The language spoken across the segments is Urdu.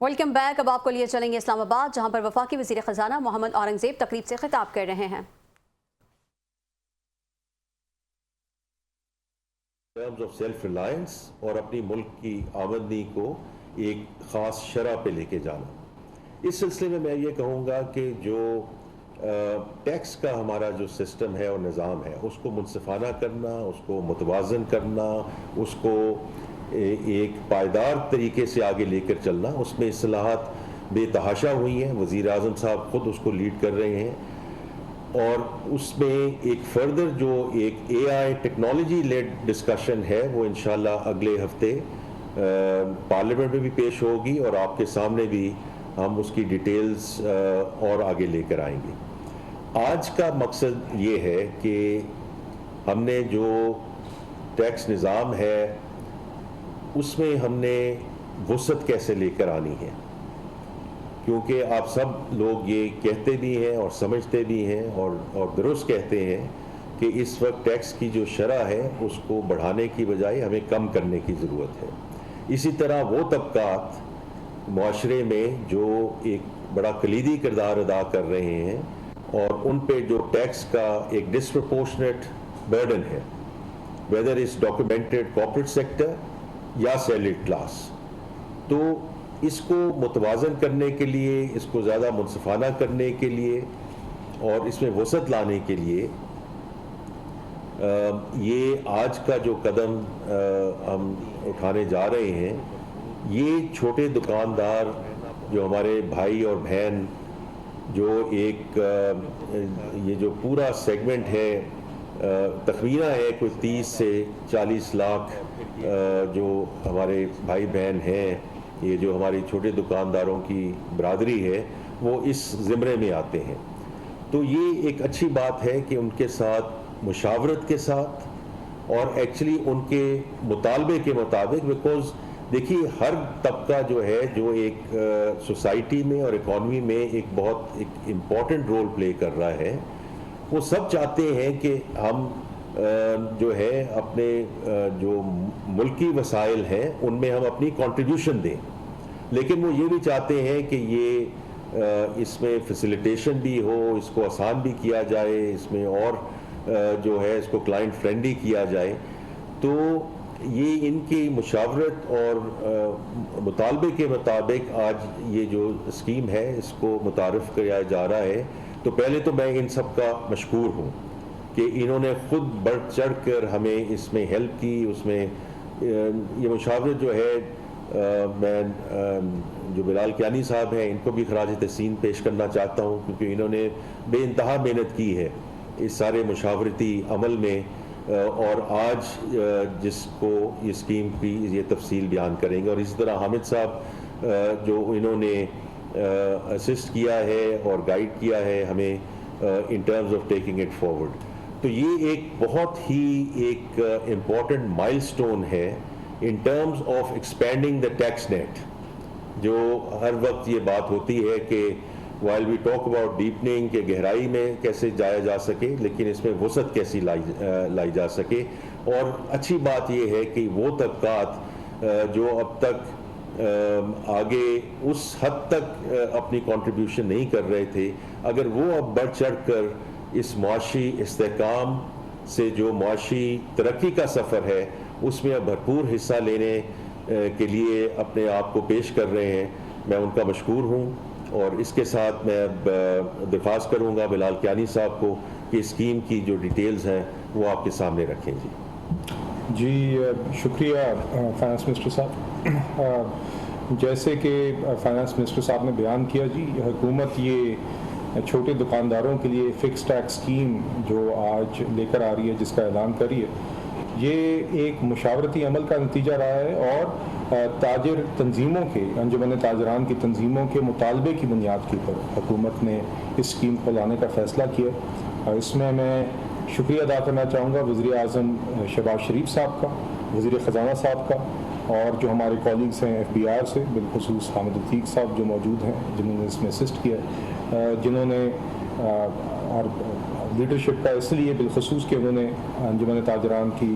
Welcome back. اب آپ کو لیے چلیں گے اسلام آباد، جہاں پر وفاقی وزیر خزانہ محمد اورنگزیب تقریب سے خطاب کر رہے ہیں۔ ٹرمز آف سیلف ریلائنس اور اپنی ملک کی آمدنی کو ایک خاص شرح پہ لے کے جانا۔ اس سلسلے میں یہ کہوں گا کہ جو ٹیکس کا ہمارا جو سسٹم ہے اور نظام ہے، اس کو منصفانہ کرنا، اس کو متوازن کرنا، اس کو ایک پائیدار طریقے سے آگے لے کر چلنا، اس میں اصلاحات بے تحاشا ہوئی ہیں۔ وزیر اعظم صاحب خود اس کو لیڈ کر رہے ہیں، اور اس میں ایک فردر جو ایک اے آئی ٹیکنالوجی لیڈ ڈسکشن ہے، وہ انشاءاللہ اگلے ہفتے پارلیمنٹ میں بھی پیش ہوگی، اور آپ کے سامنے بھی ہم اس کی ڈیٹیلز اور آگے لے کر آئیں گے۔ آج کا مقصد یہ ہے کہ ہم نے جو ٹیکس نظام ہے اس میں ہم نے وسعت کیسے لے کر آنی ہے، کیونکہ آپ سب لوگ یہ کہتے بھی ہیں اور سمجھتے بھی ہیں اور درست کہتے ہیں کہ اس وقت ٹیکس کی جو شرح ہے اس کو بڑھانے کی بجائے ہمیں کم کرنے کی ضرورت ہے۔ اسی طرح وہ طبقات معاشرے میں جو ایک بڑا کلیدی کردار ادا کر رہے ہیں اور ان پہ جو ٹیکس کا ایک ڈسپرپورشنیٹ برڈن ہے، ویدر از ڈاکومنٹڈ کارپوریٹ سیکٹر یا سیلریڈ کلاس، تو اس کو متوازن کرنے کے لیے، اس کو زیادہ منصفانہ کرنے کے لیے اور اس میں وسعت لانے کے لیے یہ آج کا جو قدم ہم اٹھانے جا رہے ہیں، یہ چھوٹے دکاندار جو ہمارے بھائی اور بہن جو ایک یہ جو پورا سیگمنٹ ہے، تخمینہ ہے کوئی 30 سے 40 لاکھ جو ہمارے بھائی بہن ہیں، یہ جو ہماری چھوٹے دکانداروں کی برادری ہے، وہ اس زمرے میں آتے ہیں۔ تو یہ ایک اچھی بات ہے کہ ان کے ساتھ مشاورت کے ساتھ اور ایکچولی ان کے مطالبے کے مطابق، بیکاز دیکھیے ہر طبقہ جو ہے جو ایک سوسائٹی میں اور اکانومی میں ایک بہت ایک امپورٹنٹ رول پلے کر رہا ہے، وہ سب چاہتے ہیں کہ ہم جو ہے اپنے جو ملکی وسائل ہیں ان میں ہم اپنی کنٹریبیوشن دیں، لیکن وہ یہ بھی چاہتے ہیں کہ یہ اس میں فیسیلیٹیشن بھی ہو، اس کو آسان بھی کیا جائے، اس میں اور جو ہے اس کو کلائنٹ فرینڈلی کیا جائے۔ تو یہ ان کی مشاورت اور مطالبے کے مطابق آج یہ جو اسکیم ہے اس کو متعارف کرایا جا رہا ہے۔ تو پہلے تو میں ان سب کا مشکور ہوں کہ انہوں نے خود بڑھ چڑھ کر ہمیں اس میں ہیلپ کی۔ اس میں یہ مشاورت جو ہے، میں جو بلال کیانی صاحب ہیں ان کو بھی خراج تحسین پیش کرنا چاہتا ہوں، کیونکہ انہوں نے بے انتہا محنت کی ہے اس سارے مشاورتی عمل میں، اور آج جس کو یہ اسکیم کی یہ تفصیل بیان کریں گے۔ اور اسی طرح حامد صاحب جو انہوں نے اسسٹ کیا ہے اور گائیڈ کیا ہے ہمیں ان terms of taking it forward. تو یہ ایک بہت ہی ایک امپورٹنٹ مائل سٹون ہے in terms of expanding the tax net. جو ہر وقت یہ بات ہوتی ہے کہ while we talk about deepening, کہ گہرائی میں کیسے جایا جا سکے، لیکن اس میں وسعت کیسی لائی جا سکے۔ اور اچھی بات یہ ہے کہ وہ طبقات جو اب تک آگے اس حد تک اپنی کنٹریبیوشن نہیں کر رہے تھے، اگر وہ اب بڑھ چڑھ کر اس معاشی استحکام سے جو معاشی ترقی کا سفر ہے اس میں اب بھرپور حصہ لینے کے لیے اپنے آپ کو پیش کر رہے ہیں، میں ان کا مشکور ہوں۔ اور اس کے ساتھ میں اب درخواست کروں گا بلال کیانی صاحب کو کہ اسکیم کی جو ڈیٹیلز ہیں وہ آپ کے سامنے رکھیں۔ جی شکریہ فائنانس منسٹر صاحب۔ جیسے کہ فائنانس منسٹر صاحب نے بیان کیا، جی حکومت یہ چھوٹے دکانداروں کے لیے فکس ٹیکس اسکیم جو آج لے کر آ رہی ہے، جس کا اعلان کری ہے، یہ ایک مشاورتی عمل کا نتیجہ رہا ہے اور تاجر تنظیموں کے، انجمن تاجران کی تنظیموں کے مطالبے کی بنیاد کے اوپر حکومت نے اس اسکیم کو لانے کا فیصلہ کیا۔ اور اس میں شکریہ ادا کرنا چاہوں گا وزیر اعظم شہباز شریف صاحب کا، وزیر خزانہ صاحب کا، اور جو ہمارے کولیگز ہیں FBR سے، بالخصوص حامد عتیق صاحب جو موجود ہیں جنہوں نے اس میں اسسٹ کیا، جنہوں نے اور لیڈرشپ کا اس لیے بالخصوص کہ انہوں نے انجمن تاجران کی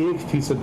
1%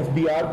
FBR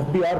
FBR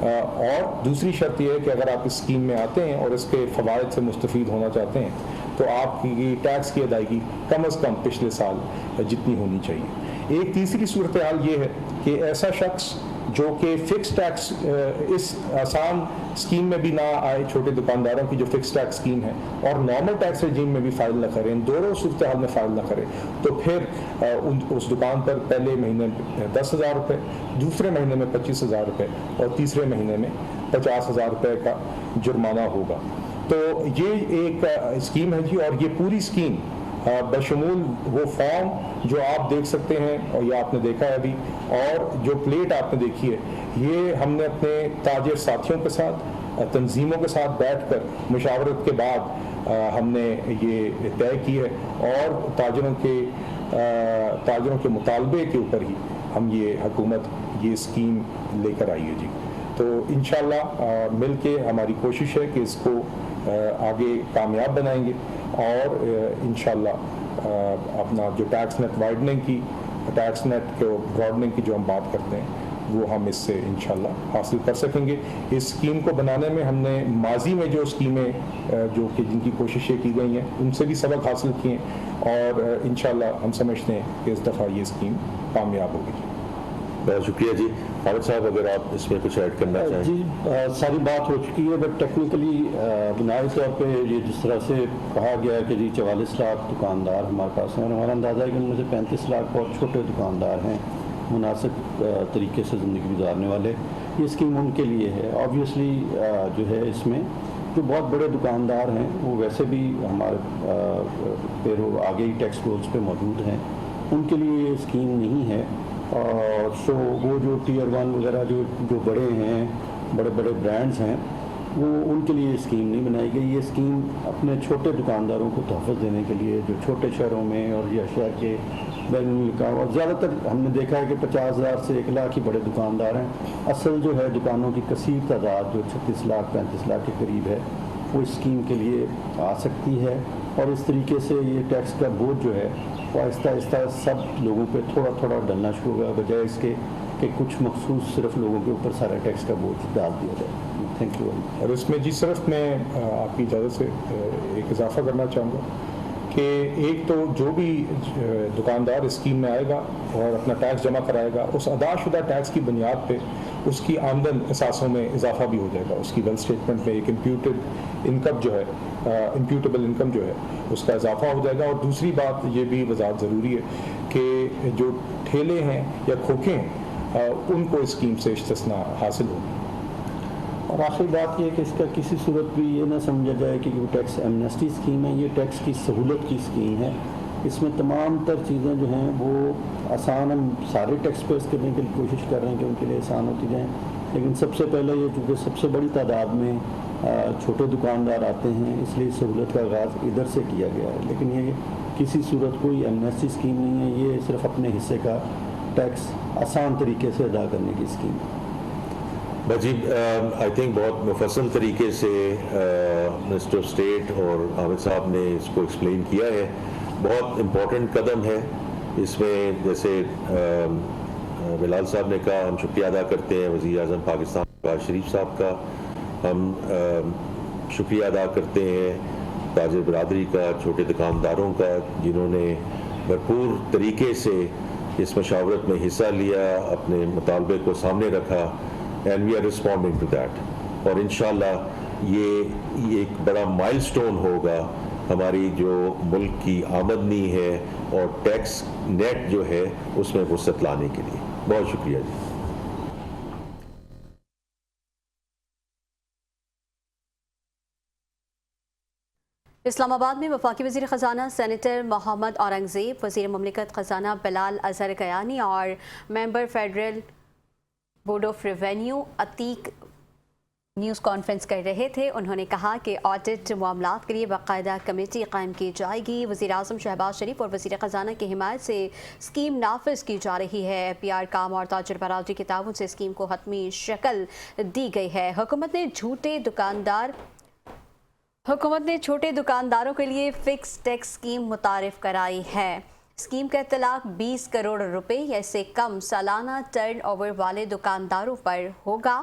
اور دوسری شرط یہ ہے کہ اگر آپ اس اسکیم میں آتے ہیں اور اس کے فوائد سے مستفید ہونا چاہتے ہیں تو آپ کی ٹیکس کی ادائیگی کم از کم پچھلے سال جتنی ہونی چاہیے۔ ایک تیسری صورتحال یہ ہے کہ ایسا شخص جو کہ فکس ٹیکس اس آسان اسکیم میں بھی نہ آئے، چھوٹے دکانداروں کی جو فکس ٹیکس اسکیم ہے، اور نارمل ٹیکس رجیم میں بھی فائل نہ کرے، ان دونوں صورتحال میں فائل نہ کرے، تو پھر اس دکان پر پہلے مہینے میں 10,000 روپے، دوسرے مہینے میں 25,000 روپے اور تیسرے مہینے میں 50,000 روپے کا جرمانہ ہوگا۔ تو یہ ایک اسکیم ہے جی، اور یہ پوری اسکیم بشمول وہ فارم جو آپ دیکھ سکتے ہیں اور یہ آپ نے دیکھا ہے ابھی، اور جو پلیٹ آپ نے دیکھی ہے، یہ ہم نے اپنے تاجر ساتھیوں کے ساتھ، تنظیموں کے ساتھ بیٹھ کر مشاورت کے بعد ہم نے یہ طے کی ہے، اور تاجروں کے مطالبے کے اوپر ہی ہم یہ حکومت یہ اسکیم لے کر آئی ہے جی۔ تو انشاءاللہ مل کے ہماری کوشش ہے کہ اس کو آگے کامیاب بنائیں گے، اور انشاءاللہ اپنا جو ٹیکس نیٹ وائڈننگ کی، ٹیکس نیٹ کو براڈننگ کی جو ہم بات کرتے ہیں، وہ ہم اس سے انشاءاللہ حاصل کر سکیں گے۔ اس اسکیم کو بنانے میں ہم نے ماضی میں جو اسکیمیں جو کہ جن کی کوششیں کی گئی ہیں ان سے بھی سبق حاصل کیے ہیں، اور انشاءاللہ ہم سمجھتے ہیں کہ اس دفعہ یہ اسکیم کامیاب ہوگی۔ بہت شکریہ جی۔ حامد صاحب اگر آپ اس میں کچھ ایڈ کرنا چاہیں۔ جی ساری بات ہو چکی ہے، بٹ ٹیکنیکلی بنیادی طور پہ یہ جس طرح سے کہا گیا کہ جی 44 لاکھ دکاندار ہمارے پاس ہیں، اور ہمارا اندازہ ہے کہ ان میں سے 35 لاکھ بہت چھوٹے دکاندار ہیں، مناسب طریقے سے زندگی گزارنے والے۔ یہ اسکیم ان کے لیے ہے۔ آبویسلی جو ہے اس میں جو بہت بڑے دکاندار ہیں وہ ویسے بھی ہمارے پیرو آگے ہی ٹیکس رولز پہ موجود ہیں، ان کے لیے یہ اسکیم نہیں ہے۔ اور سو وہ جو ٹیئر 1 وغیرہ جو بڑے ہیں، بڑے بڑے برانڈز ہیں، وہ ان کے لیے اسکیم نہیں بنائی گئی۔ یہ اسکیم اپنے چھوٹے دکانداروں کو تحفظ دینے کے لیے جو چھوٹے شہروں میں اور یا شہر کے بین الاقوامی، اور زیادہ تر ہم نے دیکھا ہے کہ 50,000 سے 1 لاکھ ہی بڑے دکاندار ہیں۔ اصل جو ہے دکانوں کی کثیر تعداد جو 36 لاکھ 35 لاکھ کے قریب ہے، وہ اس اسکیم کے لیے آ سکتی ہے، اور اس طریقے سے یہ ٹیکس کا بوجھ جو ہے وہ آہستہ آہستہ سب لوگوں پہ تھوڑا تھوڑا ڈلنا شروع ہوگا، بجائے اس کے کہ کچھ مخصوص صرف لوگوں کے اوپر سارا ٹیکس کا بوجھ ڈال دیا جائے۔ Thank you. اور اس میں جی صرف میں آپ کی اجازت سے ایک اضافہ کرنا چاہوں گا کہ ایک تو جو بھی دکاندار اسکیم میں آئے گا اور اپنا ٹیکس جمع کرائے گا، اس ادا شدہ ٹیکس کی بنیاد پہ اس کی آمدن اثاثوں میں اضافہ بھی ہو جائے گا، اس کی ویلتھ اسٹیٹمنٹ میں ایک امپیوٹیبل انکم جو ہے اس کا اضافہ ہو جائے گا۔ اور دوسری بات یہ بھی وضاحت ضروری ہے کہ جو ٹھیلے ہیں یا کھوکھے ہیں ان کو اسکیم سے استثناء حاصل ہوگی۔ اور آخری بات یہ ہے کہ اس کا کسی صورت بھی یہ نہ سمجھا جائے کہ وہ ٹیکس ایمنیسٹی اسکیم ہے، یہ ٹیکس کی سہولت کی اسکیم ہے۔ اس میں تمام تر چیزیں جو ہیں وہ آسان، ہم سارے ٹیکس پیس کرنے کی کوشش کر رہے ہیں کہ ان کے لیے آسان ہوتی جائیں، لیکن سب سے پہلے یہ چونکہ سب سے بڑی تعداد میں چھوٹے دکاندار آتے ہیں، اس لیے سہولت کا آغاز ادھر سے کیا گیا ہے، لیکن یہ کسی صورت کوئی ایمنیسٹی اسکیم نہیں ہے، یہ صرف اپنے حصے کا ٹیکس آسان طریقے سے ادا کرنے کی اسکیم ہے۔ جی آئی تھنک بہت مفصل طریقے سے منسٹر آف اسٹیٹ اور حامد صاحب نے اس کو ایکسپلین کیا ہے۔ بہت امپورٹنٹ قدم ہے اس میں، جیسے بلال صاحب نے کہا، ہم شکریہ ادا کرتے ہیں وزیر اعظم پاکستان نواز شریف صاحب کا، ہم شکریہ ادا کرتے ہیں تاجر برادری کا، چھوٹے دکانداروں کا، جنہوں نے بھرپور طریقے سے اس مشاورت میں حصہ لیا، اپنے مطالبے کو سامنے رکھا، and we are responding to that. اور انشاءاللہ یہ ایک بڑا مائل سٹون ہوگا ہماری جو ملک کی آمدنی ہے اور ٹیکس نیٹ جو ہے اس میں وسعت لانے کے لیے۔ بہت شکریہ جی۔ اسلام آباد میں وفاقی وزیر خزانہ سینیٹر محمد اورنگزیب، وزیر مملکت خزانہ بلال اظہر کیانی اور member federal board of revenue Ateeq news conference کر رہے تھے۔ انہوں نے کہا کہ آڈٹ معاملات کے لیے باقاعدہ کمیٹی قائم کی جائے گی۔ وزیر اعظم شہباز شریف اور وزیر خزانہ کی حمایت سے اسکیم نافذ کی جا رہی ہے۔ پی آر کام اور تاجر برادری کے تعاون سے اسکیم کو حتمی شکل دی گئی ہے۔ حکومت نے چھوٹے دکانداروں کے لیے فکس ٹیکس اسکیم متعارف کرائی ہے۔ اسکیم کا اطلاق 20 کروڑ روپے یا اس سے کم سالانہ ٹرن اوور والے دکانداروں پر ہوگا۔